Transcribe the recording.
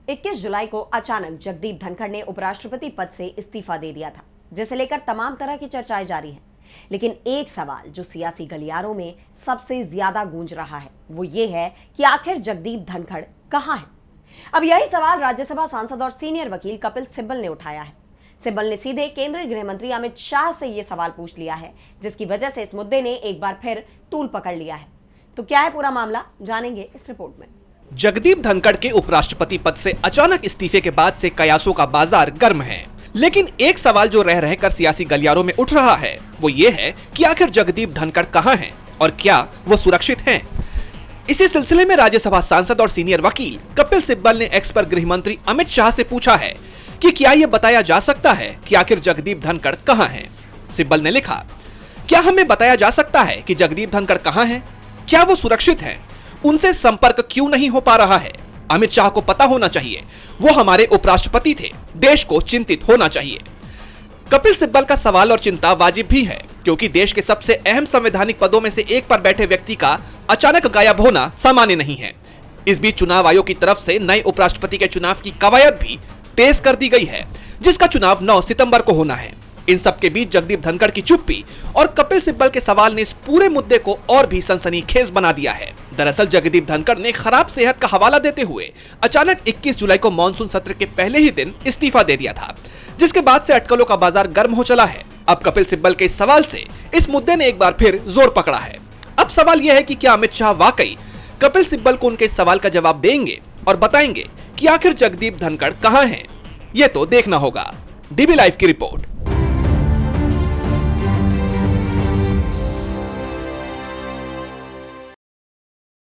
21 जुलाई को अचानक जगदीप धनखड़ ने उपराष्ट्रपति पद से इस्तीफा दे दिया था, जिसे लेकर तमाम तरह की चर्चाएं जारी हैं। लेकिन एक सवाल जो सियासी गलियारों में सबसे ज्यादा गूंज रहा है वो ये है कि आखिर जगदीप धनखड़ कहां है। अब यही सवाल राज्यसभा सांसद और सीनियर वकील कपिल सिब्बल ने उठाया है। सिब्बल ने सीधे केंद्रीय गृह मंत्री अमित शाह से यह सवाल पूछ लिया है, जिसकी वजह से इस मुद्दे ने एक बार फिर तूल पकड़ लिया है। तो क्या है पूरा मामला, जानेंगे इस रिपोर्ट में। जगदीप धनखड़ के उपराष्ट्रपति पद से अचानक इस्तीफे के बाद से कयासों का बाजार गर्म है। लेकिन एक सवाल जो रह रहकर सियासी गलियारों में उठ रहा है वो ये है कि आखिर जगदीप धनखड़ कहां हैं और क्या वो सुरक्षित हैं। इसी सिलसिले में राज्यसभा सांसद और सीनियर वकील कपिल सिब्बल ने एक्स पर गृह मंत्री अमित शाह से पूछा है कि क्या यह बताया जा सकता है कि आखिर जगदीप धनखड़ कहां हैं। सिब्बल ने लिखा, क्या हमें बताया जा सकता है कि जगदीप धनखड़ कहां हैं? क्या वो सुरक्षित हैं? उनसे संपर्क क्यों नहीं हो पा रहा है? अमित शाह को पता होना चाहिए, वो हमारे उपराष्ट्रपति थे, देश को चिंतित होना चाहिए। कपिल सिब्बल का सवाल और चिंता वाजिब भी है, क्योंकि देश के सबसे अहम संवैधानिक पदों में से एक पर बैठे व्यक्ति का अचानक गायब होना सामान्य नहीं है। इस बीच चुनाव आयोग की तरफ से नए उपराष्ट्रपति के चुनाव की कवायद भी तेज कर दी गई है, जिसका चुनाव 9 सितंबर को होना है। इन सब के बीच जगदीप धनखड़ की चुप्पी और कपिल सिब्बल के सवाल ने इस पूरे मुद्दे को और भी सनसनीखेज बना दिया है। दरअसल जगदीप धनखड़ ने खराब सेहत का हवाला देते हुए अचानक 21 जुलाई को मानसून सत्र के पहले ही दिन इस्तीफा दे दिया था, जिसके बाद से अटकलों का बाजार गर्म हो चला है। अब कपिल सिब्बल के इस सवाल से इस मुद्दे ने एक बार फिर जोर पकड़ा है। अब सवाल यह है कि क्या अमित शाह वाकई कपिल सिब्बल को उनके सवाल का जवाब देंगे और बताएंगे कि आखिर जगदीप धनखड़ कहां हैं? यह तो देखना होगा। डीबी लाइव की रिपोर्ट।